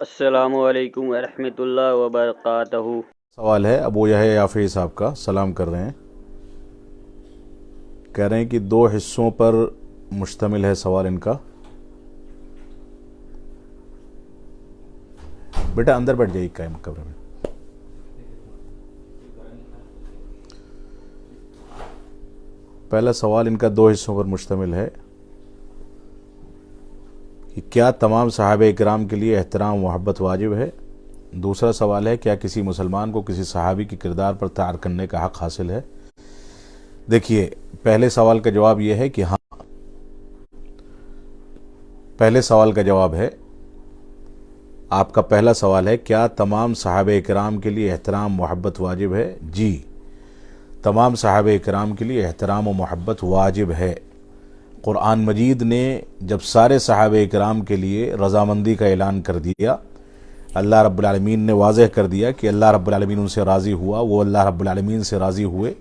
السلام علیکم ورحمۃ اللہ وبرکاتہ۔ سوال ہے ابو یحییٰ یافعی صاحب کا، سلام کر رہے ہیں، کہہ رہے ہیں کہ 2 حصوں پر مشتمل ہے سوال ان کا۔ بیٹا اندر بیٹھ جائیے قائم کمرے میں۔ پہلا سوال ان کا 2 حصوں پر مشتمل ہے کہ کیا تمام صحابہ کرام کے لیے احترام و محبت واجب ہے؟ دوسرا سوال ہے کیا کسی مسلمان کو کسی صحابی کے کردار پر طعن کرنے کا حق حاصل ہے؟ دیکھیے، پہلے سوال کا جواب یہ ہے کہ ہاں، پہلے سوال کا جواب ہے، آپ کا پہلا سوال ہے کیا تمام صحابہ کرام کے لیے احترام محبت واجب ہے؟ جی، تمام صحابہ کرام کے لیے احترام و محبت واجب ہے۔ قرآن مجید نے جب سارے صحابہ کرام کے لیے رضامندی کا اعلان کر دیا، اللہ رب العالمین نے واضح کر دیا کہ اللہ رب العالمین ان سے راضی ہوا، وہ اللہ رب العالمین سے راضی ہوئے۔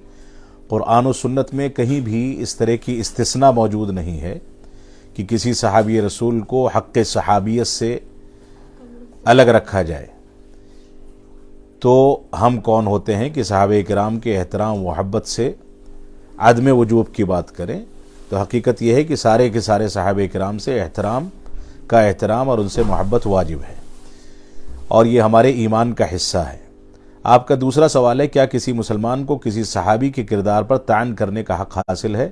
قرآن و سنت میں کہیں بھی اس طرح کی استثناء موجود نہیں ہے کہ کسی صحابی رسول کو حق صحابیت سے الگ رکھا جائے۔ تو ہم کون ہوتے ہیں کہ صحابہ کرام کے احترام و محبت سے عدم وجوب کی بات کریں؟ تو حقیقت یہ ہے کہ سارے کے سارے صحابہ کرام سے احترام اور ان سے محبت واجب ہے، اور یہ ہمارے ایمان کا حصہ ہے۔ آپ کا دوسرا سوال ہے کیا کسی مسلمان کو کسی صحابی کے کردار پر طعن کرنے کا حق حاصل ہے؟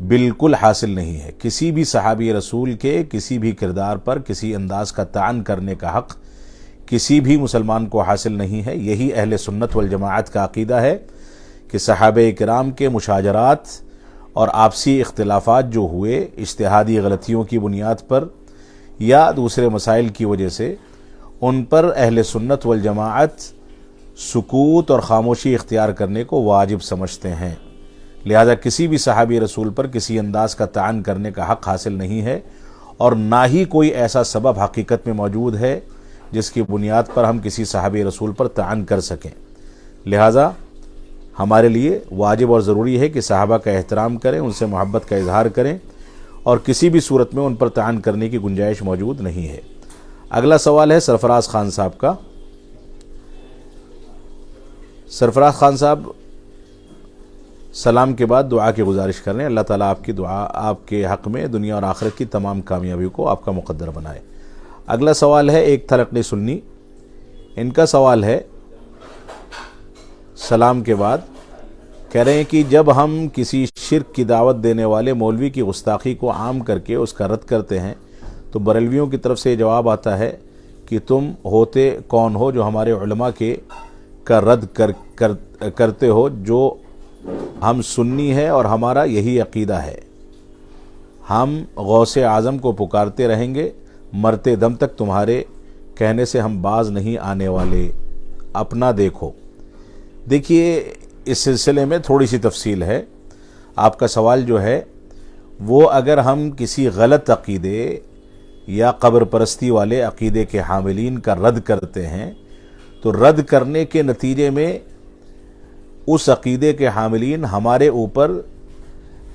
بالکل حاصل نہیں ہے۔ کسی بھی صحابی رسول کے کسی بھی کردار پر کسی انداز کا طعن کرنے کا حق کسی بھی مسلمان کو حاصل نہیں ہے۔ یہی اہل سنت والجماعت کا عقیدہ ہے کہ صحابہ کرام کے مشاجرات اور آپسی اختلافات جو ہوئے اجتہادی غلطیوں کی بنیاد پر یا دوسرے مسائل کی وجہ سے، ان پر اہل سنت والجماعت سکوت اور خاموشی اختیار کرنے کو واجب سمجھتے ہیں۔ لہذا کسی بھی صحابی رسول پر کسی انداز کا طعن کرنے کا حق حاصل نہیں ہے، اور نہ ہی کوئی ایسا سبب حقیقت میں موجود ہے جس کی بنیاد پر ہم کسی صحابی رسول پر طعن کر سکیں۔ لہذا ہمارے لیے واجب اور ضروری ہے کہ صحابہ کا احترام کریں، ان سے محبت کا اظہار کریں، اور کسی بھی صورت میں ان پر طعن کرنے کی گنجائش موجود نہیں ہے۔ اگلا سوال ہے سرفراز خان صاحب کا۔ سرفراز خان صاحب سلام کے بعد دعا کی گزارش کر رہے ہیں، اللہ تعالیٰ آپ کی دعا آپ کے حق میں دنیا اور آخرت کی تمام کامیابیوں کو آپ کا مقدر بنائے۔ اگلا سوال ہے ایک تھلقنی سنی، ان کا سوال ہے سلام کے بعد، کہہ رہے ہیں کہ جب ہم کسی شرک کی دعوت دینے والے مولوی کی گستاخی کو عام کر کے اس کا رد کرتے ہیں تو بریلویوں کی طرف سے یہ جواب آتا ہے کہ تم ہوتے کون ہو جو ہمارے علماء کا رد کرتے ہو؟ جو ہم سنی ہے اور ہمارا یہی عقیدہ ہے، ہم غوث اعظم کو پکارتے رہیں گے مرتے دم تک، تمہارے کہنے سے ہم باز نہیں آنے والے، اپنا دیکھو۔ دیکھیے، اس سلسلے میں تھوڑی سی تفصیل ہے۔ آپ کا سوال جو ہے وہ اگر ہم کسی غلط عقیدے یا قبر پرستی والے عقیدے کے حاملین کا رد کرتے ہیں تو رد کرنے کے نتیجے میں اس عقیدے کے حاملین ہمارے اوپر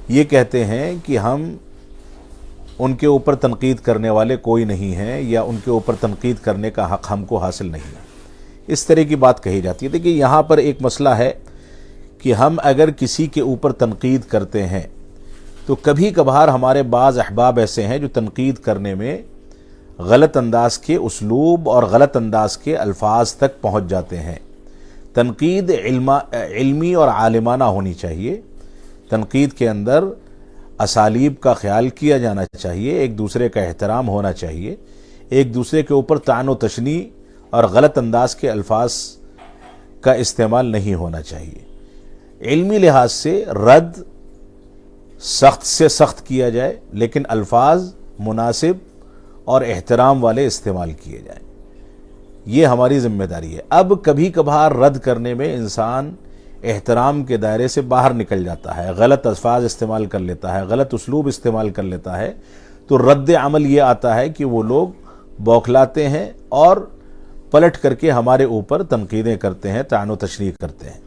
یہ کہتے ہیں کہ ہم ان کے اوپر تنقید کرنے والے کوئی نہیں ہیں، یا ان کے اوپر تنقید کرنے کا حق ہم کو حاصل نہیں ہے، اس طرح کی بات کہی جاتی ہے۔ دیکھیے، یہاں پر ایک مسئلہ ہے کہ ہم اگر کسی کے اوپر تنقید کرتے ہیں تو کبھی کبھار ہمارے بعض احباب ایسے ہیں جو تنقید کرنے میں غلط انداز کے اسلوب اور غلط انداز کے الفاظ تک پہنچ جاتے ہیں۔ تنقید علمی اور عالمانہ ہونی چاہیے، تنقید کے اندر اسالیب کا خیال کیا جانا چاہیے، ایک دوسرے کا احترام ہونا چاہیے، ایک دوسرے کے اوپر طعن و تشنیع اور غلط انداز کے الفاظ کا استعمال نہیں ہونا چاہیے۔ علمی لحاظ سے رد سخت سے سخت کیا جائے، لیکن الفاظ مناسب اور احترام والے استعمال کیے جائیں، یہ ہماری ذمہ داری ہے۔ اب کبھی کبھار رد کرنے میں انسان احترام کے دائرے سے باہر نکل جاتا ہے، غلط الفاظ استعمال کر لیتا ہے، غلط اسلوب استعمال کر لیتا ہے، تو رد عمل یہ آتا ہے کہ وہ لوگ بوکھلاتے ہیں اور پلٹ کر کے ہمارے اوپر تنقیدیں کرتے ہیں، طعن و تشنیع کرتے ہیں۔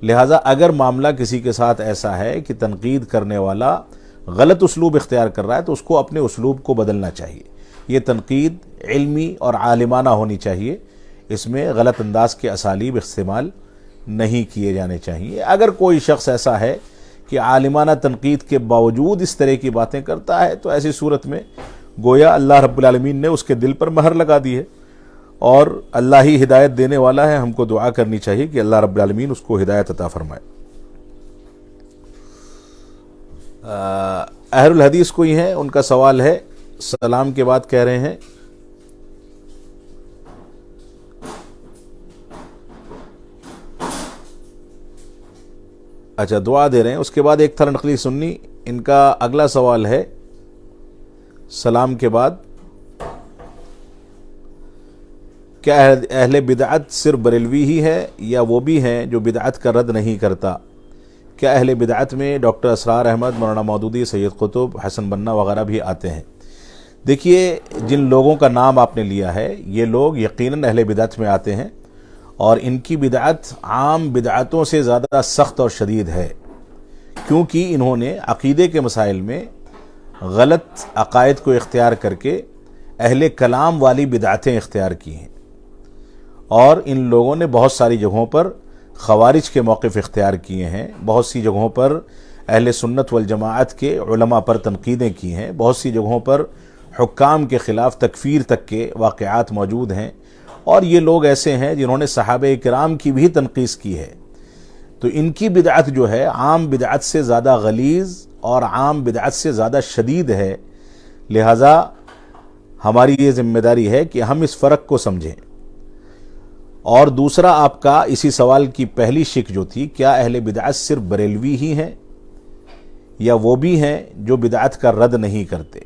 لہٰذا اگر معاملہ کسی کے ساتھ ایسا ہے کہ تنقید کرنے والا غلط اسلوب اختیار کر رہا ہے تو اس کو اپنے اسلوب کو بدلنا چاہیے، یہ تنقید علمی اور عالمانہ ہونی چاہیے، اس میں غلط انداز کے اسالیب استعمال نہیں کیے جانے چاہیے۔ اگر کوئی شخص ایسا ہے کہ عالمانہ تنقید کے باوجود اس طرح کی باتیں کرتا ہے تو ایسی صورت میں گویا اللہ رب العالمین نے اس کے دل پر مہر لگا دی ہے، اور اللہ ہی ہدایت دینے والا ہے۔ ہم کو دعا کرنی چاہیے کہ اللہ رب العالمین اس کو ہدایت عطا فرمائے۔ اہل الحدیث کوئی ہیں، ان کا سوال ہے، سلام کے بعد کہہ رہے ہیں اچھا دعا دے رہے ہیں، اس کے بعد ایک تھا نقلی سنی، ان کا اگلا سوال ہے سلام کے بعد، کیا اہل بدعت صرف بریلوی ہی ہے یا وہ بھی ہیں جو بدعت کا رد نہیں کرتا؟ کیا اہل بدعت میں ڈاکٹر اسرار احمد، مولانا مودودی، سید قطب، حسن بنا وغیرہ بھی آتے ہیں؟ دیکھیے، جن لوگوں کا نام آپ نے لیا ہے یہ لوگ یقیناً اہل بدعت میں آتے ہیں، اور ان کی بدعت عام بدعتوں سے زیادہ سخت اور شدید ہے، کیونکہ انہوں نے عقیدے کے مسائل میں غلط عقائد کو اختیار کر کے اہل کلام والی بدعتیں اختیار کی ہیں، اور ان لوگوں نے بہت ساری جگہوں پر خوارج کے موقف اختیار کیے ہیں، بہت سی جگہوں پر اہل سنت والجماعت کے علماء پر تنقیدیں کی ہیں، بہت سی جگہوں پر حکام کے خلاف تکفیر تک کے واقعات موجود ہیں، اور یہ لوگ ایسے ہیں جنہوں نے صحابہ کرام کی بھی تنقید کی ہے۔ تو ان کی بدعت جو ہے عام بدعت سے زیادہ غلیظ اور عام بدعت سے زیادہ شدید ہے، لہذا ہماری یہ ذمہ داری ہے کہ ہم اس فرق کو سمجھیں۔ اور دوسرا، آپ کا اسی سوال کی پہلی شک جو تھی، کیا اہل بدعت صرف بریلوی ہی ہیں یا وہ بھی ہیں جو بدعت کا رد نہیں کرتے؟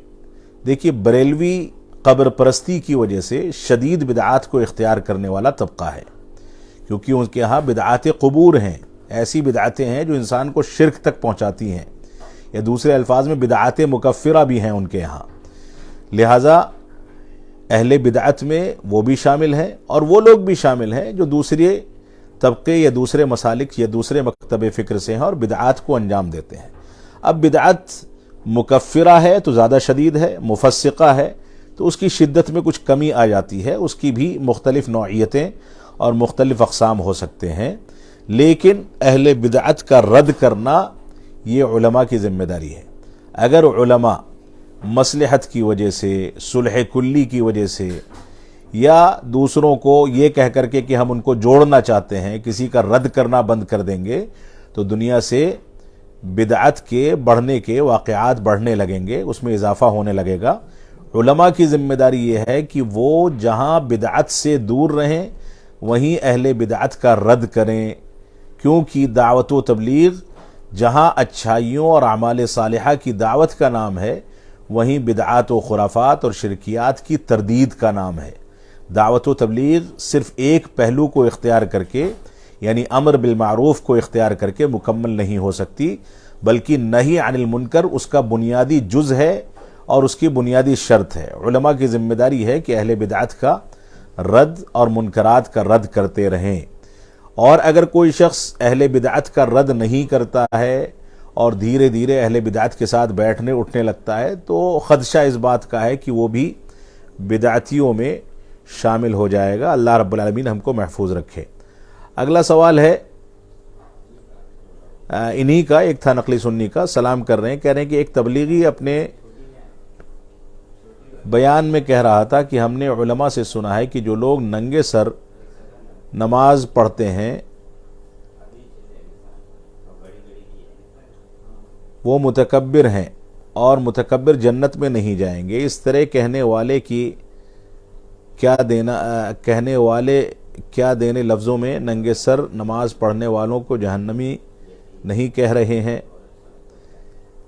دیکھیے، بریلوی قبر پرستی کی وجہ سے شدید بدعات کو اختیار کرنے والا طبقہ ہے، کیونکہ ان کے ہاں بدعات قبور ہیں، ایسی بدعتیں ہیں جو انسان کو شرک تک پہنچاتی ہیں، یا دوسرے الفاظ میں بدعات مکفرہ بھی ہیں ان کے ہاں۔ لہٰذا اہل بدعت میں وہ بھی شامل ہیں، اور وہ لوگ بھی شامل ہیں جو دوسرے طبقے یا دوسرے مسالک یا دوسرے مکتب فکر سے ہیں اور بدعات کو انجام دیتے ہیں۔ اب بدعت مکفرہ ہے تو زیادہ شدید ہے، مفسقہ ہے تو اس کی شدت میں کچھ کمی آ جاتی ہے، اس کی بھی مختلف نوعیتیں اور مختلف اقسام ہو سکتے ہیں، لیکن اہل بدعت کا رد کرنا یہ علماء کی ذمہ داری ہے۔ اگر علماء مصلحت کی وجہ سے، صلح کلی کی وجہ سے، یا دوسروں کو یہ کہہ کر کے کہ ہم ان کو جوڑنا چاہتے ہیں، کسی کا رد کرنا بند کر دیں گے تو دنیا سے بدعت کے بڑھنے کے واقعات بڑھنے لگیں گے، اس میں اضافہ ہونے لگے گا۔ علماء کی ذمہ داری یہ ہے کہ وہ جہاں بدعت سے دور رہیں وہیں اہل بدعت کا رد کریں، کیونکہ دعوت و تبلیغ جہاں اچھائیوں اور اعمال صالحہ کی دعوت کا نام ہے، وہیں بدعات و خرافات اور شرکیات کی تردید کا نام ہے۔ دعوت و تبلیغ صرف ایک پہلو کو اختیار کر کے، یعنی امر بالمعروف کو اختیار کر کے مکمل نہیں ہو سکتی، بلکہ نہی عن المنکر اس کا بنیادی جز ہے اور اس کی بنیادی شرط ہے۔ علماء کی ذمہ داری ہے کہ اہل بدعت کا رد اور منکرات کا رد کرتے رہیں، اور اگر کوئی شخص اہل بدعت کا رد نہیں کرتا ہے اور دھیرے دھیرے اہل بدعت کے ساتھ بیٹھنے اٹھنے لگتا ہے تو خدشہ اس بات کا ہے کہ وہ بھی بدعتیوں میں شامل ہو جائے گا۔ اللہ رب العالمین ہم کو محفوظ رکھے۔ اگلا سوال ہے انہی کا، ایک تھا نقلی سنی کا، سلام کر رہے ہیں، کہہ رہے ہیں کہ ایک تبلیغی اپنے بیان میں کہہ رہا تھا کہ ہم نے علماء سے سنا ہے کہ جو لوگ ننگے سر نماز پڑھتے ہیں وہ متکبر ہیں اور متکبر جنت میں نہیں جائیں گے۔ اس طرح کہنے والے کیا دینے لفظوں میں ننگے سر نماز پڑھنے والوں کو جہنمی نہیں کہہ رہے ہیں؟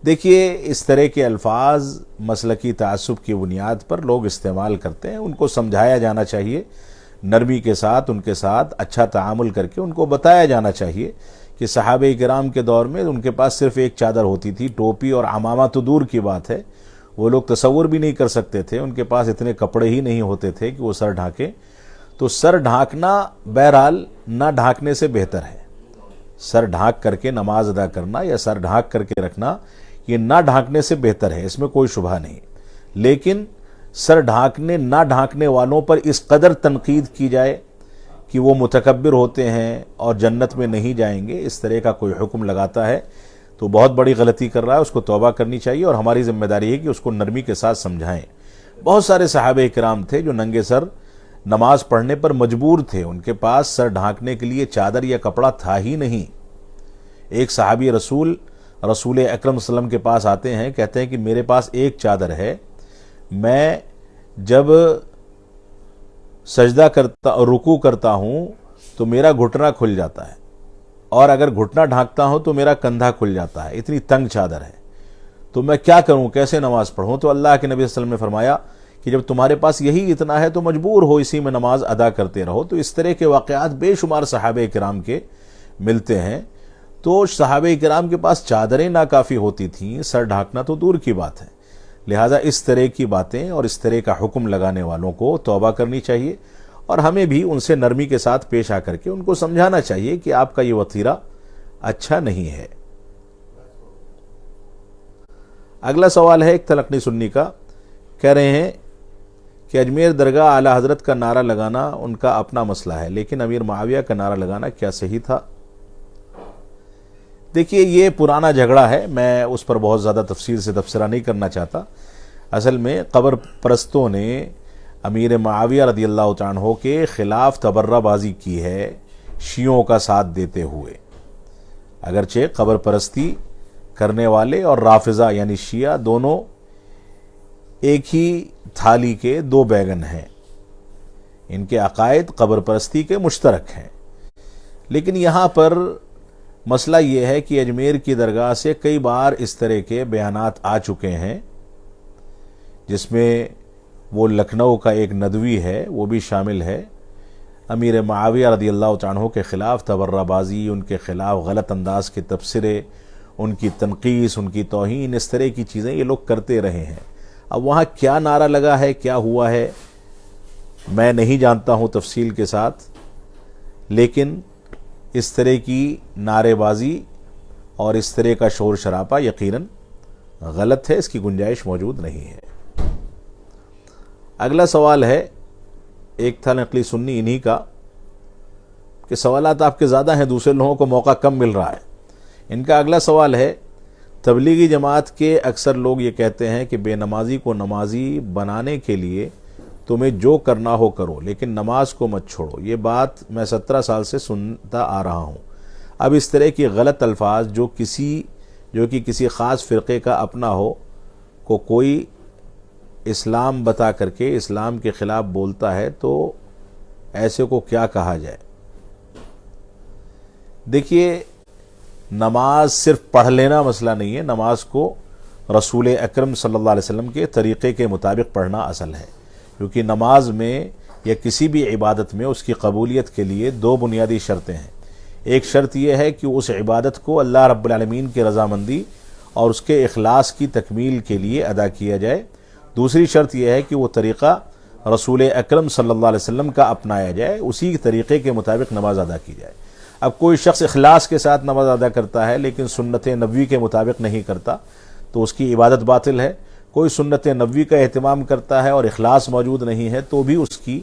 دیکھیے، اس طرح کے الفاظ مسلکی تعصب کی بنیاد پر لوگ استعمال کرتے ہیں، ان کو سمجھایا جانا چاہیے، نرمی کے ساتھ ان کے ساتھ اچھا تعامل کر کے ان کو بتایا جانا چاہیے کہ صحابہ کرام کے دور میں ان کے پاس صرف ایک چادر ہوتی تھی، ٹوپی اور عمامہ تو دور کی بات ہے، وہ لوگ تصور بھی نہیں کر سکتے تھے، ان کے پاس اتنے کپڑے ہی نہیں ہوتے تھے کہ وہ سر ڈھانکیں۔ تو سر ڈھانکنا بہرحال نہ ڈھانکنے سے بہتر ہے، سر ڈھانک کر کے نماز ادا کرنا یا سر ڈھانک کر کے رکھنا یہ نہ ڈھانکنے سے بہتر ہے، اس میں کوئی شبہ نہیں، لیکن سر ڈھانکنے نہ ڈھانکنے والوں پر اس قدر تنقید کی جائے کہ وہ متکبر ہوتے ہیں اور جنت میں نہیں جائیں گے، اس طرح کا کوئی حکم لگاتا ہے تو بہت بڑی غلطی کر رہا ہے، اس کو توبہ کرنی چاہیے، اور ہماری ذمہ داری ہے کہ اس کو نرمی کے ساتھ سمجھائیں۔ بہت سارے صحابہ کرام تھے جو ننگے سر نماز پڑھنے پر مجبور تھے، ان کے پاس سر ڈھانکنے کے لیے چادر یا کپڑا تھا ہی نہیں۔ ایک صحابی رسول اکرم صلی اللہ علیہ وسلم کے پاس آتے ہیں، کہتے ہیں کہ میرے پاس ایک چادر ہے، میں جب سجدہ کرتا رکوع کرتا ہوں تو میرا گھٹنا کھل جاتا ہے، اور اگر گھٹنا ڈھانکتا ہوں تو میرا کندھا کھل جاتا ہے، اتنی تنگ چادر ہے، تو میں کیا کروں، کیسے نماز پڑھوں؟ تو اللہ کے نبی صلی اللہ علیہ وسلم نے فرمایا کہ جب تمہارے پاس یہی اتنا ہے تو مجبور ہو اسی میں نماز ادا کرتے رہو۔ تو اس طرح کے واقعات بے شمار صحابہ کرام کے ملتے ہیں۔ تو صحابہ کرام کے پاس چادریں ناکافی ہوتی تھیں، سر ڈھانکنا تو دور کی بات ہے، لہٰذا اس طرح کی باتیں اور اس طرح کا حکم لگانے والوں کو توبہ کرنی چاہیے، اور ہمیں بھی ان سے نرمی کے ساتھ پیش آ کر کے ان کو سمجھانا چاہیے کہ آپ کا یہ وتیرہ اچھا نہیں ہے۔ اگلا سوال ہے ایک تلقنی سنی کا، کہہ رہے ہیں کہ اجمیر درگاہ اعلی حضرت کا نعرہ لگانا ان کا اپنا مسئلہ ہے، لیکن امیر معاویہ کا نعرہ لگانا کیا صحیح تھا؟ دیکھیے یہ پرانا جھگڑا ہے، میں اس پر بہت زیادہ تفصیل سے تبصرہ نہیں کرنا چاہتا۔ اصل میں قبر پرستوں نے امیر معاویہ رضی اللہ تعالیٰ عنہ کے خلاف تبرہ بازی کی ہے شیعوں کا ساتھ دیتے ہوئے۔ اگرچہ قبر پرستی کرنے والے اور رافضہ یعنی شیعہ دونوں ایک ہی تھالی کے دو بیگن ہیں، ان کے عقائد قبر پرستی کے مشترک ہیں، لیکن یہاں پر مسئلہ یہ ہے کہ اجمیر کی درگاہ سے کئی بار اس طرح کے بیانات آ چکے ہیں، جس میں وہ لکھنؤ کا ایک ندوی ہے وہ بھی شامل ہے، امیر معاویہ رضی اللہ عنہ کے خلاف تبرہ بازی، ان کے خلاف غلط انداز کے تبصرے، ان کی تنقیص، ان کی توہین، اس طرح کی چیزیں یہ لوگ کرتے رہے ہیں۔ اب وہاں کیا نعرہ لگا ہے، کیا ہوا ہے، میں نہیں جانتا ہوں تفصیل کے ساتھ، لیکن اس طرح کی نعرے بازی اور اس طرح کا شور شرابہ یقیناً غلط ہے، اس کی گنجائش موجود نہیں ہے۔ اگلا سوال ہے ایک تھا نقلی سنی انہی کا، کہ سوالات آپ کے زیادہ ہیں، دوسرے لوگوں کو موقع کم مل رہا ہے۔ ان کا اگلا سوال ہے، تبلیغی جماعت کے اکثر لوگ یہ کہتے ہیں کہ بے نمازی کو نمازی بنانے کے لیے تمہیں جو کرنا ہو کرو، لیکن نماز کو مت چھوڑو۔ یہ بات میں 17 سال سے سنتا آ رہا ہوں۔ اب اس طرح کی غلط الفاظ جو کہ کسی خاص فرقے کا اپنا ہو کو کوئی اسلام بتا کر کے اسلام کے خلاف بولتا ہے تو ایسے کو کیا کہا جائے؟ دیکھیے نماز صرف پڑھ لینا مسئلہ نہیں ہے، نماز کو رسول اکرم صلی اللہ علیہ وسلم کے طریقے کے مطابق پڑھنا اصل ہے، کیونکہ نماز میں یا کسی بھی عبادت میں اس کی قبولیت کے لیے دو بنیادی شرطیں ہیں۔ ایک شرط یہ ہے کہ اس عبادت کو اللہ رب العالمین کی رضامندی اور اس کے اخلاص کی تکمیل کے لیے ادا کیا جائے، دوسری شرط یہ ہے کہ وہ طریقہ رسول اکرم صلی اللہ علیہ وسلم کا اپنایا جائے، اسی طریقے کے مطابق نماز ادا کی جائے۔ اب کوئی شخص اخلاص کے ساتھ نماز ادا کرتا ہے لیکن سنت نبوی کے مطابق نہیں کرتا تو اس کی عبادت باطل ہے، کوئی سنت نبوی کا اہتمام کرتا ہے اور اخلاص موجود نہیں ہے تو بھی اس کی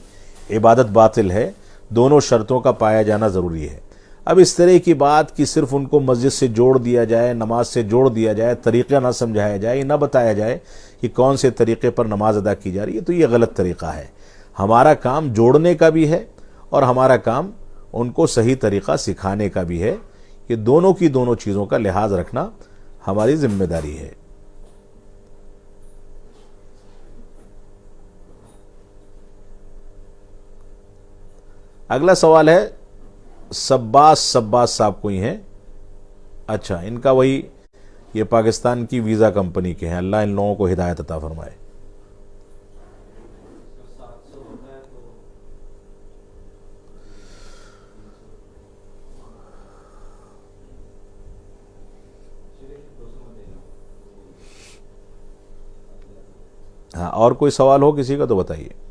عبادت باطل ہے، دونوں شرطوں کا پایا جانا ضروری ہے۔ اب اس طرح کی بات کہ صرف ان کو مسجد سے جوڑ دیا جائے، نماز سے جوڑ دیا جائے، طریقہ نہ سمجھایا جائے، نہ بتایا جائے کہ کون سے طریقے پر نماز ادا کی جا رہی ہے، تو یہ غلط طریقہ ہے۔ ہمارا کام جوڑنے کا بھی ہے اور ہمارا کام ان کو صحیح طریقہ سکھانے کا بھی ہے، کہ دونوں کی دونوں چیزوں کا لحاظ رکھنا ہماری ذمہ داری ہے۔ اگلا سوال ہے سباس صاحب کوئی ہیں، اچھا ان کا وہی یہ پاکستان کی ویزا کمپنی کے ہیں، اللہ ان لوگوں کو ہدایت عطا فرمائے۔ ہاں اور کوئی سوال ہو کسی کا تو بتائیے۔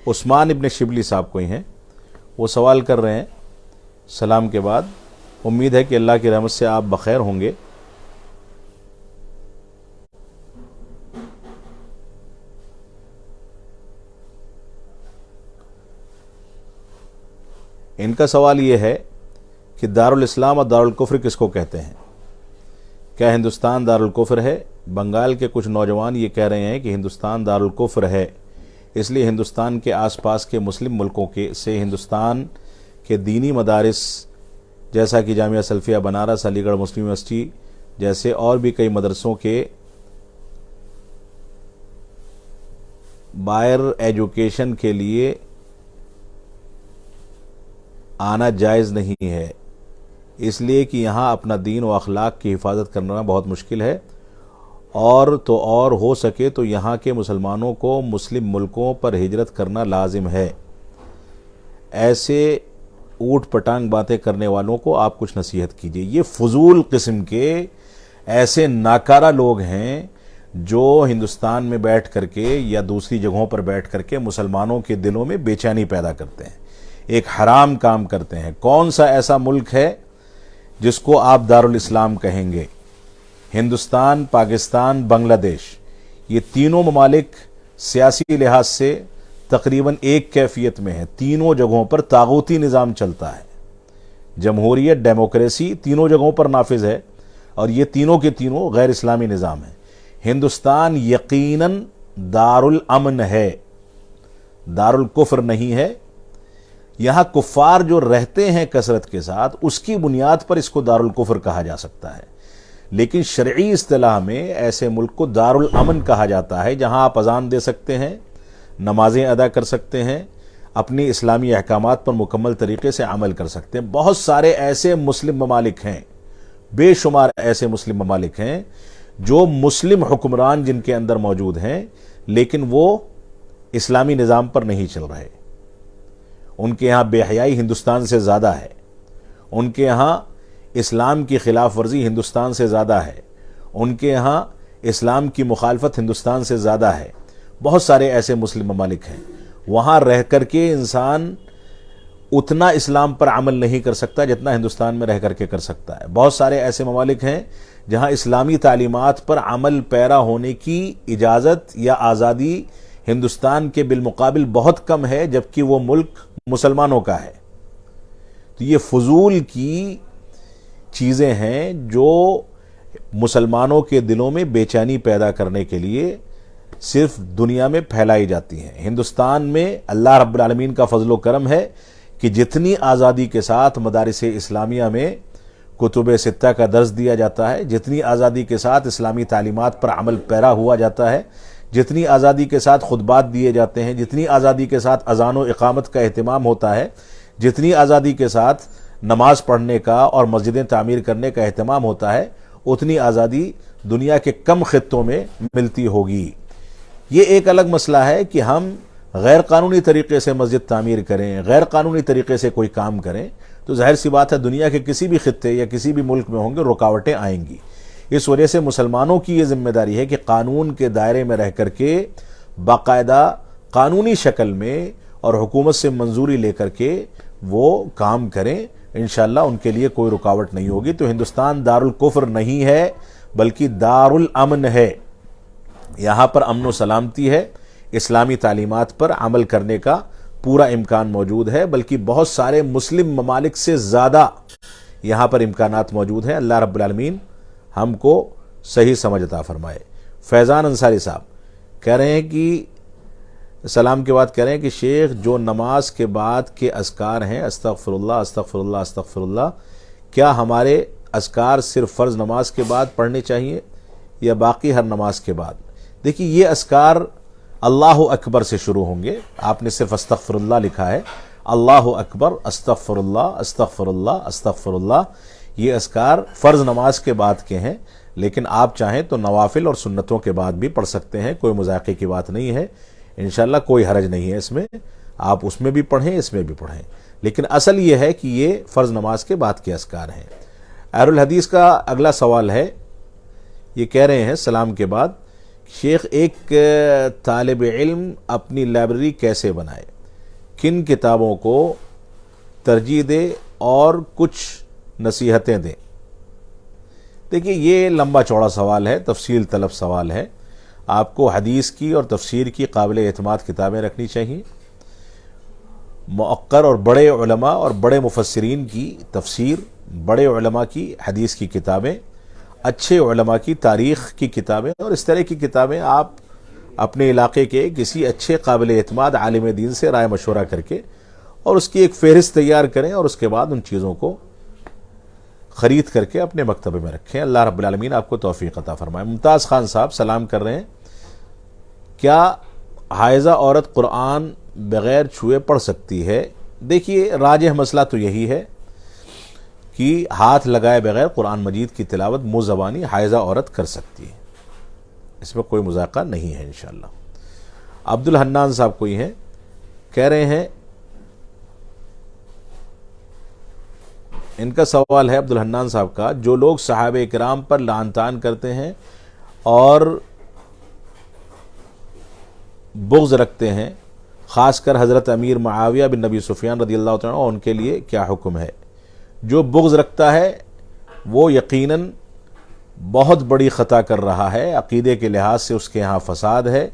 عثمان ابن شبلی صاحب کوئی ہیں، وہ سوال کر رہے ہیں سلام کے بعد امید ہے کہ اللہ کی رحمت سے آپ بخیر ہوں گے۔ ان کا سوال یہ ہے کہ دارالاسلام اور دارالکفر کس کو کہتے ہیں؟ کیا ہندوستان دارالکفر ہے؟ بنگال کے کچھ نوجوان یہ کہہ رہے ہیں کہ ہندوستان دارالکفر ہے، اس لیے ہندوستان کے آس پاس کے مسلم ملکوں سے ہندوستان کے دینی مدارس جیسا کہ جامعہ سلفیہ بنارس، علی گڑھ مسلم یونیورسٹی جیسے اور بھی کئی مدرسوں کے باہر ایجوکیشن کے لیے آنا جائز نہیں ہے، اس لیے کہ یہاں اپنا دین و اخلاق کی حفاظت کرنا بہت مشکل ہے، اور ہو سکے تو یہاں کے مسلمانوں کو مسلم ملکوں پر ہجرت کرنا لازم ہے۔ ایسے اوٹ پٹانگ باتیں کرنے والوں کو آپ کچھ نصیحت کیجئے۔ یہ فضول قسم کے ایسے ناکارہ لوگ ہیں جو ہندوستان میں بیٹھ کر کے یا دوسری جگہوں پر بیٹھ کر کے مسلمانوں کے دلوں میں بے چینی پیدا کرتے ہیں، ایک حرام کام کرتے ہیں۔ کون سا ایسا ملک ہے جس کو آپ دارالاسلام کہیں گے؟ ہندوستان، پاکستان، بنگلہ دیش، یہ تینوں ممالک سیاسی لحاظ سے تقریباً ایک کیفیت میں ہیں۔ تینوں جگہوں پر طاغوتی نظام چلتا ہے، جمہوریت، ڈیموکریسی تینوں جگہوں پر نافذ ہے، اور یہ تینوں کے تینوں غیر اسلامی نظام ہیں۔ ہندوستان یقیناً دارالامن ہے، دارالکفر نہیں ہے۔ یہاں کفار جو رہتے ہیں کثرت کے ساتھ، اس کی بنیاد پر اس کو دارالکفر کہا جا سکتا ہے، لیکن شرعی اصطلاح میں ایسے ملک کو دارالامن کہا جاتا ہے جہاں آپ اذان دے سکتے ہیں، نمازیں ادا کر سکتے ہیں، اپنی اسلامی احکامات پر مکمل طریقے سے عمل کر سکتے ہیں۔ بہت سارے ایسے مسلم ممالک ہیں، بے شمار ایسے مسلم ممالک ہیں جو مسلم حکمران جن کے اندر موجود ہیں، لیکن وہ اسلامی نظام پر نہیں چل رہے۔ ان کے یہاں بے حیائی ہندوستان سے زیادہ ہے، ان کے یہاں اسلام کی خلاف ورزی ہندوستان سے زیادہ ہے، ان کے یہاں اسلام کی مخالفت ہندوستان سے زیادہ ہے۔ بہت سارے ایسے مسلم ممالک ہیں، وہاں رہ کر کے انسان اتنا اسلام پر عمل نہیں کر سکتا جتنا ہندوستان میں رہ کر کے کر سکتا ہے۔ بہت سارے ایسے ممالک ہیں جہاں اسلامی تعلیمات پر عمل پیرا ہونے کی اجازت یا آزادی ہندوستان کے بالمقابل بہت کم ہے، جبکہ وہ ملک مسلمانوں کا ہے۔ تو یہ فضول کی چیزیں ہیں جو مسلمانوں کے دلوں میں بے چینی پیدا کرنے کے لیے صرف دنیا میں پھیلائی جاتی ہیں۔ ہندوستان میں اللہ رب العالمین کا فضل و کرم ہے کہ جتنی آزادی کے ساتھ مدارس اسلامیہ میں کتب ستہ کا درس دیا جاتا ہے، جتنی آزادی کے ساتھ اسلامی تعلیمات پر عمل پیرا ہوا جاتا ہے، جتنی آزادی کے ساتھ خطبات دیے جاتے ہیں، جتنی آزادی کے ساتھ اذان و اقامت کا اہتمام ہوتا ہے، جتنی آزادی کے ساتھ نماز پڑھنے کا اور مسجدیں تعمیر کرنے کا اہتمام ہوتا ہے، اتنی آزادی دنیا کے کم خطوں میں ملتی ہوگی۔ یہ ایک الگ مسئلہ ہے کہ ہم غیر قانونی طریقے سے مسجد تعمیر کریں، غیر قانونی طریقے سے کوئی کام کریں، تو ظاہر سی بات ہے دنیا کے کسی بھی خطے یا کسی بھی ملک میں ہوں گے، رکاوٹیں آئیں گی۔ اس وجہ سے مسلمانوں کی یہ ذمہ داری ہے کہ قانون کے دائرے میں رہ کر کے باقاعدہ قانونی شکل میں اور حکومت سے منظوری لے کر کے وہ کام کریں، انشاءاللہ ان کے لیے کوئی رکاوٹ نہیں ہوگی۔ تو ہندوستان دارالکفر نہیں ہے بلکہ دارالامن ہے، یہاں پر امن و سلامتی ہے، اسلامی تعلیمات پر عمل کرنے کا پورا امکان موجود ہے، بلکہ بہت سارے مسلم ممالک سے زیادہ یہاں پر امکانات موجود ہیں۔ اللہ رب العالمین ہم کو صحیح سمجھ عطا فرمائے۔ فیضان انصاری صاحب کہہ رہے ہیں کہ سلام کے بعد کہہ رہے ہیں کہ شیخ جو نماز کے بعد کے اذکار ہیں، استغفر اللہ استغفر اللہ استغفر اللہ، کیا ہمارے اذکار صرف فرض نماز کے بعد پڑھنے چاہیے یا باقی ہر نماز کے بعد؟ دیکھیے یہ اذکار اللہ اکبر سے شروع ہوں گے، آپ نے صرف استغفر اللہ لکھا ہے، اللہ اکبر، استغفر اللہ استغفر اللہ استغفر اللہ، یہ اذکار فرض نماز کے بعد کے ہیں، لیکن آپ چاہیں تو نوافل اور سنتوں کے بعد بھی پڑھ سکتے ہیں، کوئی مذاقے کی بات نہیں ہے، انشاءاللہ کوئی حرج نہیں ہے اس میں، آپ اس میں بھی پڑھیں اس میں بھی پڑھیں، لیکن اصل یہ ہے کہ یہ فرض نماز کے بعد کے اذکار ہیں۔ اہل الحدیث کا اگلا سوال ہے، یہ کہہ رہے ہیں سلام کے بعد، شیخ ایک طالب علم اپنی لائبریری کیسے بنائے، کن کتابوں کو ترجیح دے اور کچھ نصیحتیں دیں؟ دیکھیے یہ لمبا چوڑا سوال ہے، تفصیل طلب سوال ہے. آپ کو حدیث کی اور تفسیر کی قابل اعتماد کتابیں رکھنی چاہیے. مؤقر اور بڑے علماء اور بڑے مفسرین کی تفسیر، بڑے علماء کی حدیث کی کتابیں، اچھے علماء کی تاریخ کی کتابیں اور اس طرح کی کتابیں آپ اپنے علاقے کے کسی اچھے قابل اعتماد عالم دین سے رائے مشورہ کر کے اور اس کی ایک فہرست تیار کریں اور اس کے بعد ان چیزوں کو خرید کر کے اپنے مکتبے میں رکھیں. اللہ رب العالمین آپ کو توفیق عطا فرمائے. ممتاز خان صاحب سلام کر رہے ہیں. کیا حائضہ عورت قرآن بغیر چھوئے پڑھ سکتی ہے؟ دیکھیے راجح مسئلہ تو یہی ہے کہ ہاتھ لگائے بغیر قرآن مجید کی تلاوت منہ زبانی حائضہ عورت کر سکتی ہے، اس میں کوئی مذاکرہ نہیں ہے انشاءاللہ. عبد الحنان صاحب کوئی ہیں، کہہ رہے ہیں، ان کا سوال ہے عبد الحنان صاحب کا، جو لوگ صحابہ کرام پر لعن طعن کرتے ہیں اور بغض رکھتے ہیں، خاص کر حضرت امیر معاویہ بن نبی سفیان رضی اللہ تعالیٰ عنہ، ان کے لیے کیا حکم ہے؟ جو بغض رکھتا ہے وہ یقیناً بہت بڑی خطا کر رہا ہے، عقیدے کے لحاظ سے اس کے ہاں فساد ہے،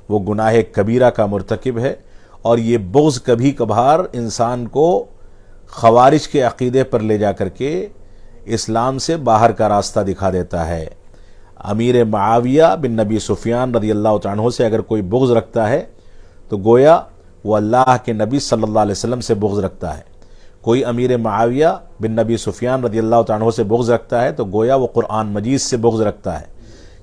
وہ گناہ کبیرہ کا مرتکب ہے، اور یہ بغض کبھی کبھار انسان کو خوارج کے عقیدے پر لے جا کر کے اسلام سے باہر کا راستہ دکھا دیتا ہے. امیر معاویہ بن نبی سفیان رضی اللہ عنہ سے اگر کوئی بغض رکھتا ہے تو گویا وہ اللہ کے نبی صلی اللہ علیہ وسلم سے بغض رکھتا ہے. کوئی امیر معاویہ بن نبی سفیان رضی اللہ عنہ سے بغض رکھتا ہے تو گویا وہ قرآن مجید سے بغض رکھتا ہے،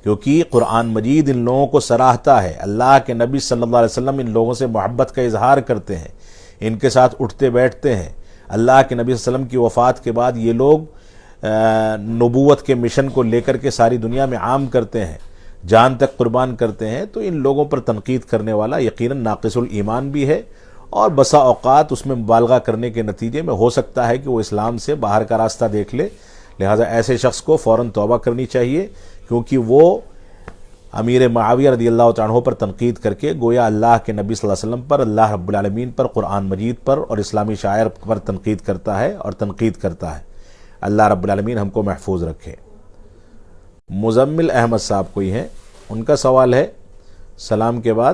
کیونکہ قرآن مجید ان لوگوں کو سراہتا ہے. اللہ کے نبی صلی اللہ علیہ وسلم ان لوگوں سے محبت کا اظہار کرتے ہیں، ان کے ساتھ اٹھتے بیٹھتے ہیں. اللہ کے نبی صلی اللہ علیہ وسلم کی وفات کے بعد یہ لوگ نبوت کے مشن کو لے کر کے ساری دنیا میں عام کرتے ہیں، جان تک قربان کرتے ہیں. تو ان لوگوں پر تنقید کرنے والا یقیناً ناقص الایمان بھی ہے، اور بسا اوقات اس میں مبالغہ کرنے کے نتیجے میں ہو سکتا ہے کہ وہ اسلام سے باہر کا راستہ دیکھ لے. لہٰذا ایسے شخص کو فوراً توبہ کرنی چاہیے، کیونکہ وہ امیر معاویہ رضی اللہ عنہ پر تنقید کر کے گویا اللہ کے نبی صلی اللہ علیہ وسلم پر، اللہ رب العالمین پر، قرآن مجید پر اور اسلامی شاعر پر تنقید کرتا ہے اور تنقید کرتا ہے. اللہ رب العالمین ہم کو محفوظ رکھے. مزمل احمد صاحب کوئی ہیں، ان کا سوال ہے سلام کے بعد،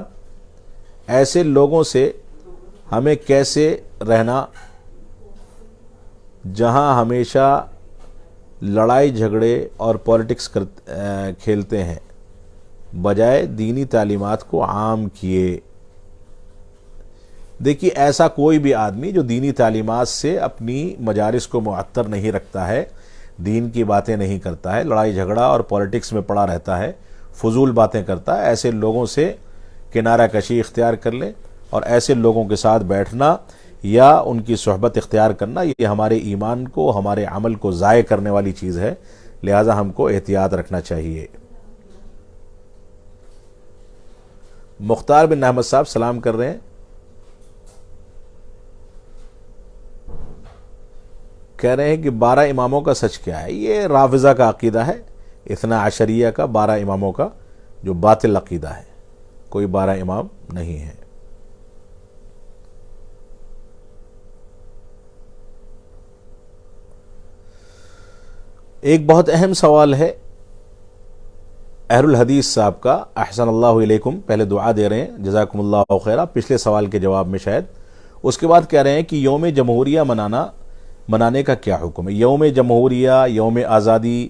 ایسے لوگوں سے ہمیں کیسے رہنا جہاں ہمیشہ لڑائی جھگڑے اور پولیٹکس کھیلتے ہیں بجائے دینی تعلیمات کو عام کیے؟ دیکھیے ایسا کوئی بھی آدمی جو دینی تعلیمات سے اپنی مجالس کو معطر نہیں رکھتا ہے، دین کی باتیں نہیں کرتا ہے، لڑائی جھگڑا اور پولیٹکس میں پڑا رہتا ہے، فضول باتیں کرتا ہے، ایسے لوگوں سے کنارہ کشی اختیار کر لے. اور ایسے لوگوں کے ساتھ بیٹھنا یا ان کی صحبت اختیار کرنا یہ ہمارے ایمان کو، ہمارے عمل کو ضائع کرنے والی چیز ہے. لہذا ہم کو احتیاط رکھنا چاہیے. مختار بن احمد صاحب سلام کر رہے ہیں، کہہ رہے ہیں کہ 12 اماموں کا سچ کیا ہے؟ یہ رافضہ کا عقیدہ ہے، اثنا عشریہ کا، 12 اماموں کا جو باطل عقیدہ ہے. کوئی 12 امام نہیں ہے. ایک بہت اہم سوال ہے اہل الحدیث صاحب کا، احسن اللہ علیکم، پہلے دعا دے رہے ہیں جزاکم اللہ خیرہ پچھلے سوال کے جواب میں شاید. اس کے بعد کہہ رہے ہیں کہ یوم جمہوریہ منانے کا کیا حکم ہے؟ یوم جمہوریہ، یوم آزادی،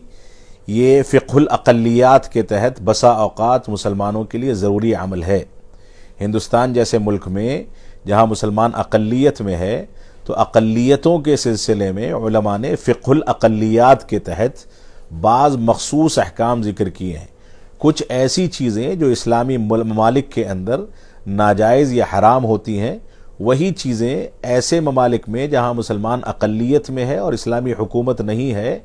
یہ فقہ الاقلیات کے تحت بسا اوقات مسلمانوں کے لیے ضروری عمل ہے. ہندوستان جیسے ملک میں جہاں مسلمان اقلیت میں ہے تو اقلیتوں کے سلسلے میں علماء نے فقہ الاقلیات کے تحت بعض مخصوص احکام ذکر کیے ہیں. کچھ ایسی چیزیں جو اسلامی ممالک کے اندر ناجائز یا حرام ہوتی ہیں، وہی چیزیں ایسے ممالک میں جہاں مسلمان اقلیت میں ہے اور اسلامی حکومت نہیں ہے،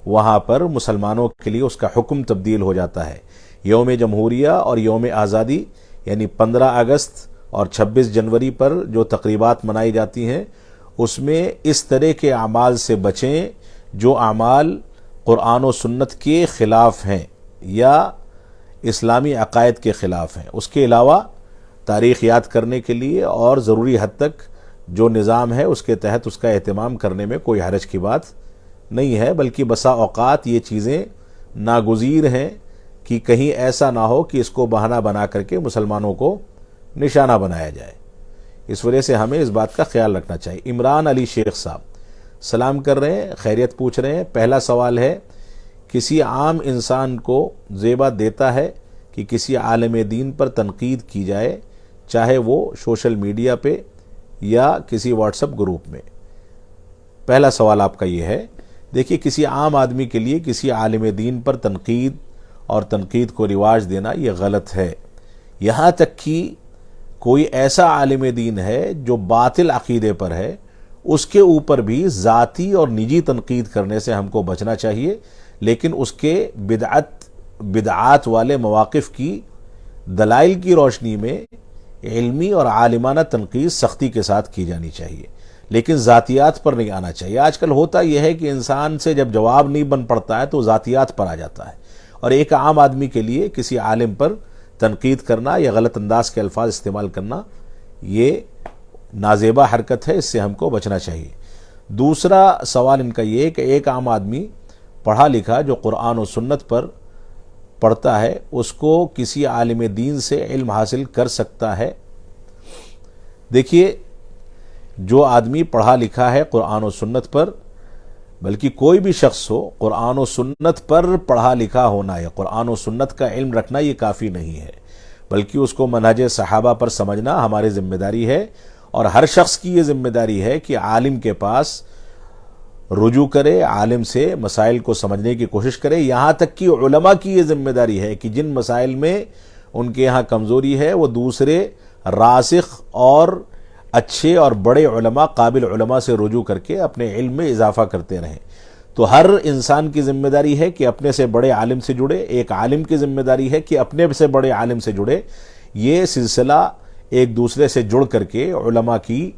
وہاں پر مسلمانوں کے لیے اس کا حکم تبدیل ہو جاتا ہے. یوم جمہوریہ اور یوم آزادی یعنی 15 اگست اور 26 جنوری پر جو تقریبات منائی جاتی ہیں، اس میں اس طرح کے اعمال سے بچیں جو اعمال قرآن و سنت کے خلاف ہیں یا اسلامی عقائد کے خلاف ہیں. اس کے علاوہ تاریخ یاد کرنے کے لیے اور ضروری حد تک جو نظام ہے اس کے تحت اس کا اہتمام کرنے میں کوئی حرج کی بات نہیں ہے، بلکہ بسا اوقات یہ چیزیں ناگزیر ہیں کہ کہیں ایسا نہ ہو کہ اس کو بہانہ بنا کر کے مسلمانوں کو نشانہ بنایا جائے۔ اس وجہ سے ہمیں اس بات کا خیال رکھنا چاہیے۔ عمران علی شیخ صاحب سلام کر رہے ہیں، خیریت پوچھ رہے ہیں۔ پہلا سوال ہے، کسی عام انسان کو زیبا دیتا ہے کہ کسی عالم دین پر تنقید کی جائے، چاہے وہ سوشل میڈیا پہ یا کسی واٹس ایپ گروپ میں؟ پہلا سوال آپ کا یہ ہے۔ دیکھیے، کسی عام آدمی کے لیے کسی عالم دین پر تنقید اور تنقید کو رواج دینا یہ غلط ہے۔ یہاں تک کہ کوئی ایسا عالم دین ہے جو باطل عقیدے پر ہے، اس کے اوپر بھی ذاتی اور نجی تنقید کرنے سے ہم کو بچنا چاہیے، لیکن اس کے بدعات والے مواقف کی دلائل کی روشنی میں علمی اور عالمانہ تنقید سختی کے ساتھ کی جانی چاہیے، لیکن ذاتیات پر نہیں آنا چاہیے۔ آج کل ہوتا یہ ہے کہ انسان سے جب جواب نہیں بن پڑتا ہے تو ذاتیات پر آ جاتا ہے، اور ایک عام آدمی کے لیے کسی عالم پر تنقید کرنا یا غلط انداز کے الفاظ استعمال کرنا یہ نازیبا حرکت ہے، اس سے ہم کو بچنا چاہیے۔ دوسرا سوال ان کا یہ کہ ایک عام آدمی پڑھا لکھا جو قرآن و سنت پر پڑھتا ہے، اس کو کسی عالم دین سے علم حاصل کر سکتا ہے؟ دیکھیے، جو آدمی پڑھا لکھا ہے قرآن و سنت پر، بلکہ کوئی بھی شخص ہو، قرآن و سنت پر پڑھا لکھا ہونا یا قرآن و سنت کا علم رکھنا یہ کافی نہیں ہے، بلکہ اس کو منہج صحابہ پر سمجھنا ہماری ذمہ داری ہے، اور ہر شخص کی یہ ذمہ داری ہے کہ عالم کے پاس رجوع کرے، عالم سے مسائل کو سمجھنے کی کوشش کرے۔ یہاں تک کہ علماء کی یہ ذمہ داری ہے کہ جن مسائل میں ان کے یہاں کمزوری ہے وہ دوسرے راسخ اور اچھے اور بڑے علماء، قابل علماء سے رجوع کر کے اپنے علم میں اضافہ کرتے رہیں۔ تو ہر انسان کی ذمہ داری ہے کہ اپنے سے بڑے عالم سے جڑے، ایک عالم کی ذمہ داری ہے کہ اپنے سے بڑے عالم سے جڑے۔ یہ سلسلہ ایک دوسرے سے جڑ کر کے علماء کی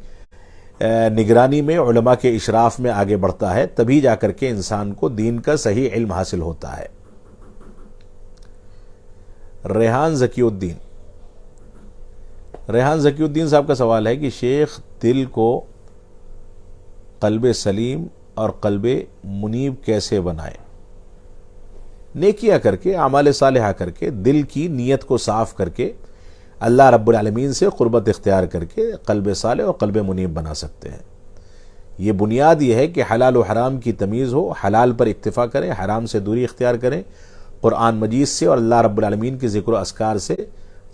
نگرانی میں، علماء کے اشراف میں آگے بڑھتا ہے، تبھی جا کر کے انسان کو دین کا صحیح علم حاصل ہوتا ہے۔ ریحان ذکی الدین صاحب کا سوال ہے کہ شیخ، دل کو قلب سلیم اور قلب منیب کیسے بنائے؟ نیکیاں کر کے، اعمال صالحہ کر کے، دل کی نیت کو صاف کر کے، اللہ رب العالمین سے قربت اختیار کر کے قلب صالح اور قلب منیب بنا سکتے ہیں۔ یہ بنیاد یہ ہے کہ حلال و حرام کی تمیز ہو، حلال پر اکتفا کریں، حرام سے دوری اختیار کریں، قرآن مجید سے اور اللہ رب العالمین کی ذکر و اذکار سے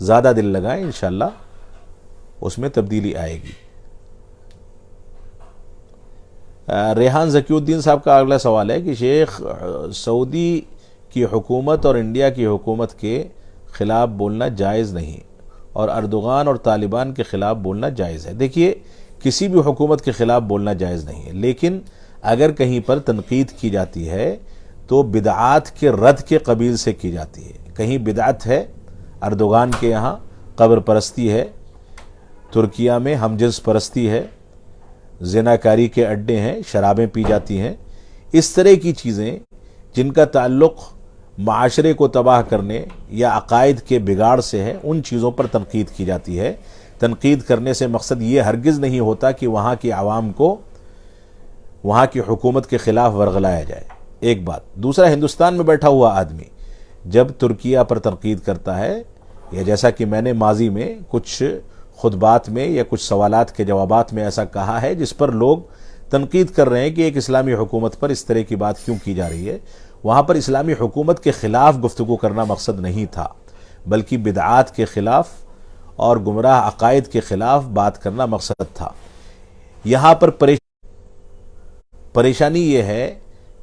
زیادہ دل لگائیں، انشاءاللہ اس میں تبدیلی آئے گی۔ ریحان ذکی الدین صاحب کا اگلا سوال ہے کہ شیخ، سعودی کی حکومت اور انڈیا کی حکومت کے خلاف بولنا جائز نہیں، اور اردوغان اور طالبان کے خلاف بولنا جائز ہے؟ دیکھیے، کسی بھی حکومت کے خلاف بولنا جائز نہیں ہے، لیکن اگر کہیں پر تنقید کی جاتی ہے تو بدعات کے رد کے قبیل سے کی جاتی ہے۔ کہیں بدعت ہے، اردوغان کے یہاں قبر پرستی ہے، ترکیہ میں ہم جنس پرستی ہے، زناکاری کے اڈے ہیں، شرابیں پی جاتی ہیں، اس طرح کی چیزیں جن کا تعلق معاشرے کو تباہ کرنے یا عقائد کے بگاڑ سے ہے، ان چیزوں پر تنقید کی جاتی ہے۔ تنقید کرنے سے مقصد یہ ہرگز نہیں ہوتا کہ وہاں کی عوام کو وہاں کی حکومت کے خلاف ورغلایا جائے، ایک بات۔ دوسرا، ہندوستان میں بیٹھا ہوا آدمی جب ترکیہ پر تنقید کرتا ہے، یا جیسا کہ میں نے ماضی میں کچھ خطبات میں یا کچھ سوالات کے جوابات میں ایسا کہا ہے، جس پر لوگ تنقید کر رہے ہیں کہ ایک اسلامی حکومت پر اس طرح کی بات کیوں کی جا رہی ہے، وہاں پر اسلامی حکومت کے خلاف گفتگو کرنا مقصد نہیں تھا، بلکہ بدعات کے خلاف اور گمراہ عقائد کے خلاف بات کرنا مقصد تھا۔ یہاں پر پریشانی یہ ہے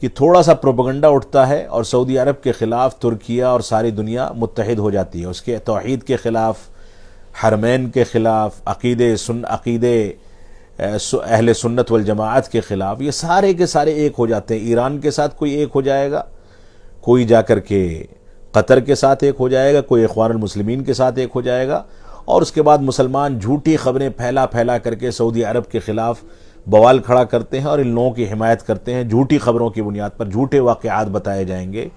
کہ تھوڑا سا پروپیگنڈا اٹھتا ہے اور سعودی عرب کے خلاف ترکیہ اور ساری دنیا متحد ہو جاتی ہے، اس کے توحید کے خلاف، حرمین کے خلاف، عقیدے اہل سنت والجماعت کے خلاف، یہ سارے کے سارے ایک ہو جاتے ہیں۔ ایران کے ساتھ کوئی ایک ہو جائے گا، کوئی جا کر کے قطر کے ساتھ ایک ہو جائے گا، کوئی اخوان المسلمین کے ساتھ ایک ہو جائے گا، اور اس کے بعد مسلمان جھوٹی خبریں پھیلا کر کے سعودی عرب کے خلاف بوال کھڑا کرتے ہیں اور ان لوگوں کی حمایت کرتے ہیں۔ جھوٹی خبروں کی بنیاد پر جھوٹے واقعات بتائے جائیں گے،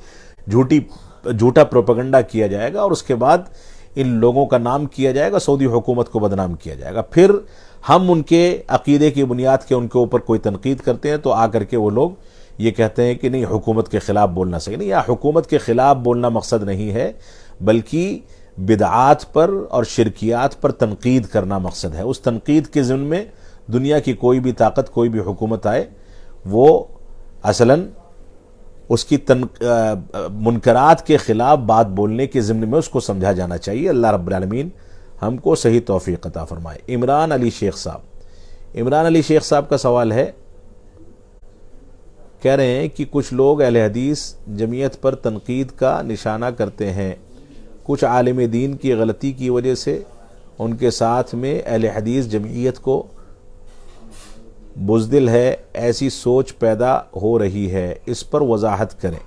جھوٹا پروپیگنڈا کیا جائے گا، اور اس کے بعد ان لوگوں کا نام کیا جائے گا، سعودی حکومت کو بدنام کیا جائے گا۔ پھر ہم ان کے عقیدے کی بنیاد کے ان کے اوپر کوئی تنقید کرتے ہیں تو آ کر کے وہ لوگ یہ کہتے ہیں کہ نہیں حکومت کے خلاف بولنا صحیح نہیں، یا حکومت کے خلاف بولنا مقصد نہیں ہے، بلکہ بدعات پر اور شرکیات پر تنقید کرنا مقصد ہے۔ اس تنقید کے ضمن میں دنیا کی کوئی بھی طاقت، کوئی بھی حکومت آئے، وہ اصلاً اس کی منکرات کے خلاف بات بولنے کے ضمن میں اس کو سمجھا جانا چاہیے۔ اللہ رب العالمین ہم کو صحیح توفیق عطا فرمائے۔ عمران علی شیخ صاحب کا سوال ہے، کہہ رہے ہیں کہ کچھ لوگ اہل حدیث جمعیت پر تنقید کا نشانہ کرتے ہیں، کچھ عالم دین کی غلطی کی وجہ سے ان کے ساتھ میں اہل حدیث جمعیت کو بزدل ہے، ایسی سوچ پیدا ہو رہی ہے، اس پر وضاحت کریں۔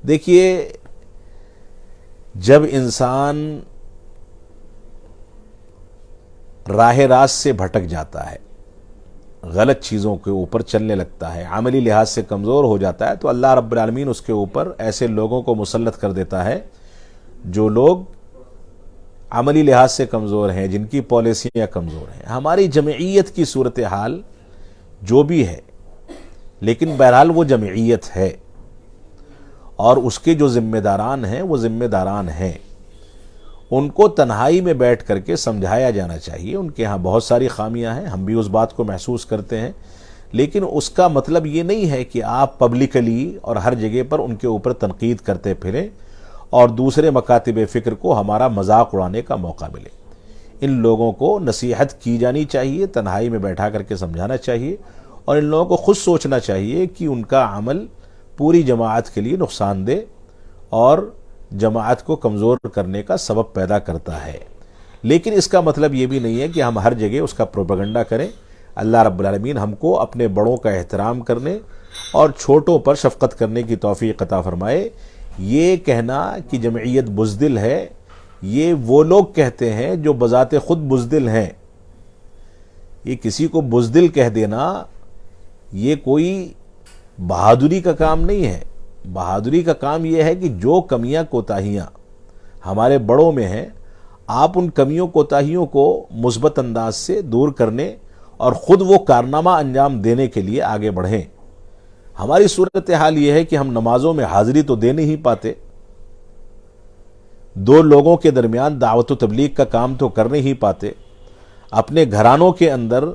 دیکھیے، جب انسان راہ راست سے بھٹک جاتا ہے، غلط چیزوں کے اوپر چلنے لگتا ہے، عملی لحاظ سے کمزور ہو جاتا ہے، تو اللہ رب العالمین اس کے اوپر ایسے لوگوں کو مسلط کر دیتا ہے جو لوگ عملی لحاظ سے کمزور ہیں، جن کی پالیسیاں کمزور ہیں۔ ہماری جمعیت کی صورتحال جو بھی ہے، لیکن بہرحال وہ جمعیت ہے، اور اس کے جو ذمہ داران ہیں وہ ذمہ داران ہیں، ان کو تنہائی میں بیٹھ کر کے سمجھایا جانا چاہیے۔ ان کے ہاں بہت ساری خامیاں ہیں، ہم بھی اس بات کو محسوس کرتے ہیں، لیکن اس کا مطلب یہ نہیں ہے کہ آپ پبلکلی اور ہر جگہ پر ان کے اوپر تنقید کرتے پھریں اور دوسرے مکاتب فکر کو ہمارا مذاق اڑانے کا موقع ملے۔ ان لوگوں کو نصیحت کی جانی چاہیے، تنہائی میں بیٹھا کر کے سمجھانا چاہیے، اور ان لوگوں کو خود سوچنا چاہیے کہ ان کا عمل پوری جماعت کے لیے نقصان دہ اور جماعت کو کمزور کرنے کا سبب پیدا کرتا ہے۔ لیکن اس کا مطلب یہ بھی نہیں ہے کہ ہم ہر جگہ اس کا پروپیگنڈا کریں۔ اللہ رب العالمین ہم کو اپنے بڑوں کا احترام کرنے اور چھوٹوں پر شفقت کرنے کی توفیق عطا فرمائے۔ یہ کہنا کہ جمعیت بزدل ہے، یہ وہ لوگ کہتے ہیں جو بذات خود بزدل ہیں۔ یہ کسی کو بزدل کہہ دینا یہ کوئی بہادری کا کام نہیں ہے۔ بہادری کا کام یہ ہے کہ جو کمیاں کوتاہیاں ہمارے بڑوں میں ہیں، آپ ان کمیوں کوتاہیوں کو مثبت انداز سے دور کرنے اور خود وہ کارنامہ انجام دینے کے لیے آگے بڑھیں۔ ہماری صورتحال یہ ہے کہ ہم نمازوں میں حاضری تو دے نہیں پاتے، دو لوگوں کے درمیان دعوت و تبلیغ کا کام تو کر نہیں پاتے، اپنے گھرانوں کے اندر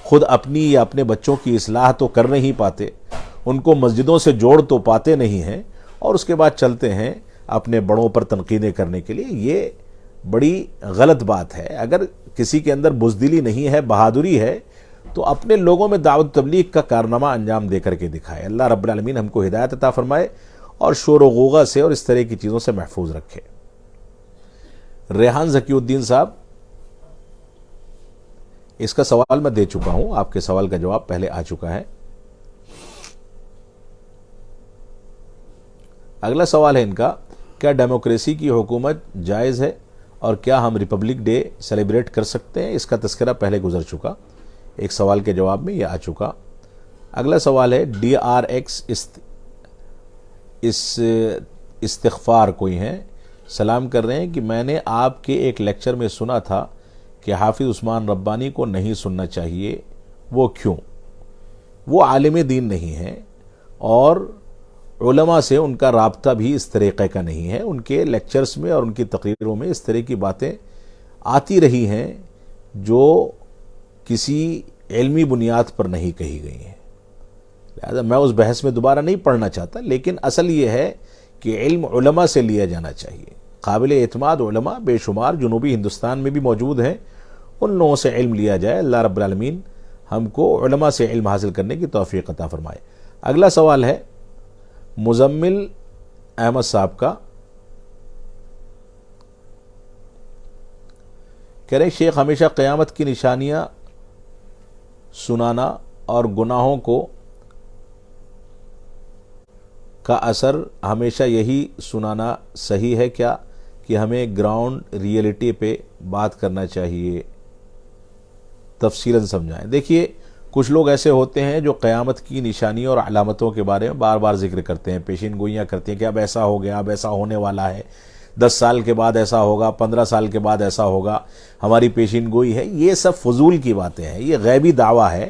خود اپنی یا اپنے بچوں کی اصلاح تو کر نہیں پاتے، ان کو مسجدوں سے جوڑ تو پاتے نہیں ہیں، اور اس کے بعد چلتے ہیں اپنے بڑوں پر تنقیدیں کرنے کے لیے۔ یہ بڑی غلط بات ہے۔ اگر کسی کے اندر بزدلی نہیں ہے، بہادری ہے، تو اپنے لوگوں میں دعوت تبلیغ کا کارنامہ انجام دے کر کے دکھائے۔ اللہ رب العالمین ہم کو ہدایت عطا فرمائے اور شور و غوغا سے اور اس طرح کی چیزوں سے محفوظ رکھے۔ ریحان ذکی الدین صاحب، اس کا سوال میں دے چکا ہوں، آپ کے سوال کا جواب پہلے آ چکا ہے۔ اگلا سوال ہے ان کا، کیا ڈیموکریسی کی حکومت جائز ہے اور کیا ہم ریپبلک ڈے سیلیبریٹ کر سکتے ہیں؟ اس کا تذکرہ پہلے گزر چکا، ایک سوال کے جواب میں یہ آ چکا۔ اگلا سوال ہے DRX استغفار کوئی ہیں، سلام کر رہے ہیں کہ میں نے آپ کے ایک لیکچر میں سنا تھا کہ حافظ عثمان ربانی کو نہیں سننا چاہیے، وہ کیوں؟ وہ عالم دین نہیں ہیں اور علماء سے ان کا رابطہ بھی اس طریقے کا نہیں ہے۔ ان کے لیکچرز میں اور ان کی تقریروں میں اس طرح کی باتیں آتی رہی ہیں جو کسی علمی بنیاد پر نہیں کہی گئی ہیں، لہذا میں اس بحث میں دوبارہ نہیں پڑھنا چاہتا، لیکن اصل یہ ہے کہ علم علماء سے لیا جانا چاہیے۔ قابل اعتماد علماء بے شمار جنوبی ہندوستان میں بھی موجود ہیں، ان لوگوں سے علم لیا جائے۔ اللہ رب العالمین ہم کو علماء سے علم حاصل کرنے کی توفیق عطا فرمائے۔ اگلا سوال ہے مزمل احمد صاحب کا، کہہ رہے شیخ ہمیشہ قیامت کی نشانیاں سنانا اور گناہوں کو کا اثر ہمیشہ یہی سنانا صحیح ہے کیا کہ ہمیں گراؤنڈ ریئلٹی پہ بات کرنا چاہیے؟ تفصیلاً سمجھائیں۔ دیکھیے، کچھ لوگ ایسے ہوتے ہیں جو قیامت کی نشانیوں اور علامتوں کے بارے میں بار بار ذکر کرتے ہیں، پیشین گوئیاں کرتے ہیں کہ اب ایسا ہو گیا، اب ایسا ہونے والا ہے، 10 سال کے بعد ایسا ہوگا، 15 سال کے بعد ایسا ہوگا، ہماری پیشین گوئی ہے۔ یہ سب فضول کی باتیں ہیں، یہ غیبی دعویٰ ہے۔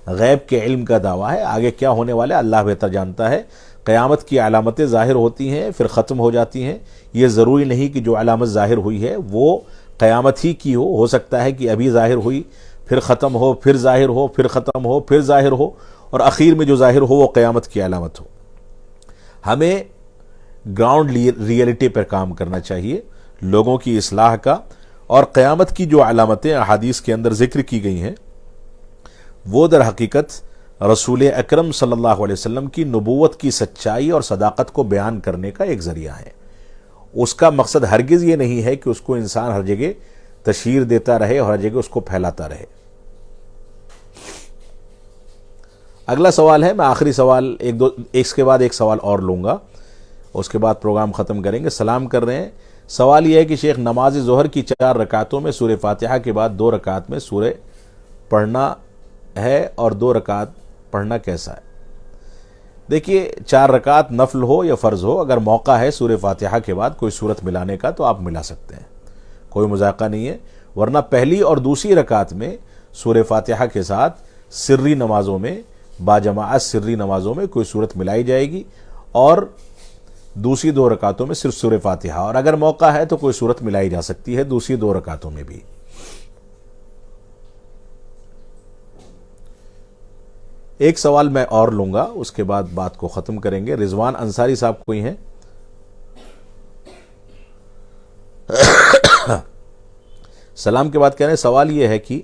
غیب کے علم کا دعویٰ ہے، آگے کیا ہونے والا ہے اللہ بہتر جانتا ہے۔ قیامت کی علامتیں ظاہر ہوتی ہیں پھر ختم ہو جاتی ہیں، یہ ضروری نہیں کہ جو علامت ظاہر ہوئی ہے وہ قیامت ہی کی ہو سکتا ہے کہ ابھی ظاہر ہوئی پھر ختم ہو، پھر ظاہر ہو، پھر ختم ہو، پھر ظاہر ہو، اور اخیر میں جو ظاہر ہو وہ قیامت کی علامت ہو۔ ہمیں گراؤنڈ ریئلٹی پر کام کرنا چاہیے، لوگوں کی اصلاح کا، اور قیامت کی جو علامتیں احادیث کے اندر ذکر کی گئی ہیں وہ در حقیقت رسول اکرم صلی اللہ علیہ وسلم کی نبوت کی سچائی اور صداقت کو بیان کرنے کا ایک ذریعہ ہے۔ اس کا مقصد ہرگز یہ نہیں ہے کہ اس کو انسان ہر جگہ تشہیر دیتا رہے اور ہر جگہ اس کو پھیلاتا رہے۔ اگلا سوال ہے، میں آخری سوال ایک کے بعد ایک سوال اور لوں گا، اس کے بعد پروگرام ختم کریں گے۔ سلام کر رہے ہیں، سوال یہ ہے کہ شیخ نماز ظہر کی 4 رکعتوں میں سورہ فاتحہ کے بعد 2 رکعت میں سورہ پڑھنا ہے اور 2 رکعت پڑھنا کیسا ہے؟ دیکھیے 4 رکعت نفل ہو یا فرض ہو، اگر موقع ہے سورہ فاتحہ کے بعد کوئی سورت ملانے کا تو آپ ملا سکتے ہیں، کوئی مذاقہ نہیں ہے، ورنہ پہلی اور دوسری رکعت میں سورہ فاتحہ کے ساتھ سری نمازوں میں باجماعت سری نمازوں میں کوئی سورت ملائی جائے گی، اور دوسری 2 رکعتوں میں صرف سورہ فاتحہ، اور اگر موقع ہے تو کوئی سورت ملائی جا سکتی ہے دوسری 2 رکعتوں میں بھی۔ ایک سوال میں اور لوں گا، اس کے بعد بات کو ختم کریں گے۔ رضوان انصاری صاحب کوئی ہیں؟ سلام کے بعد کہہ رہے ہیں سوال یہ ہے کہ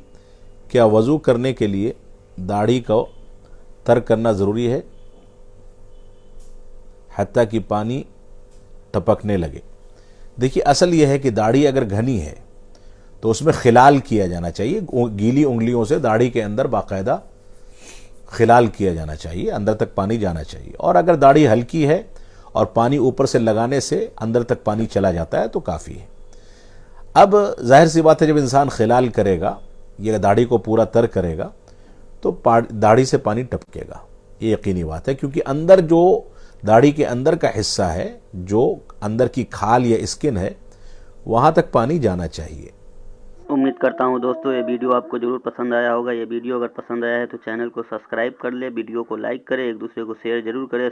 کیا وضو کرنے کے لیے داڑھی کو ترک کرنا ضروری ہے حتیٰ کہ پانی ٹپکنے لگے؟ دیکھیے اصل یہ ہے کہ داڑھی اگر گھنی ہے تو اس میں خلال کیا جانا چاہیے، گیلی انگلیوں سے داڑھی کے اندر باقاعدہ خلال کیا جانا چاہیے، اندر تک پانی جانا چاہیے، اور اگر داڑھی ہلکی ہے اور پانی اوپر سے لگانے سے اندر تک پانی چلا جاتا ہے تو کافی ہے۔ اب ظاہر سی بات ہے جب انسان خلال کرے گا یا داڑھی کو پورا تر کرے گا تو داڑھی سے پانی ٹپکے گا، یہ یقینی بات ہے، کیونکہ اندر جو داڑھی کے اندر کا حصہ ہے، جو اندر کی کھال یا اسکن ہے، وہاں تک پانی جانا چاہیے۔ امید کرتا ہوں دوستو یہ ویڈیو آپ کو ضرور پسند آیا ہوگا۔ یہ ویڈیو اگر پسند آیا ہے تو چینل کو سبسکرائب کر لے، ویڈیو کو لائک کرے، ایک دوسرے کو شیئر ضرور کرے۔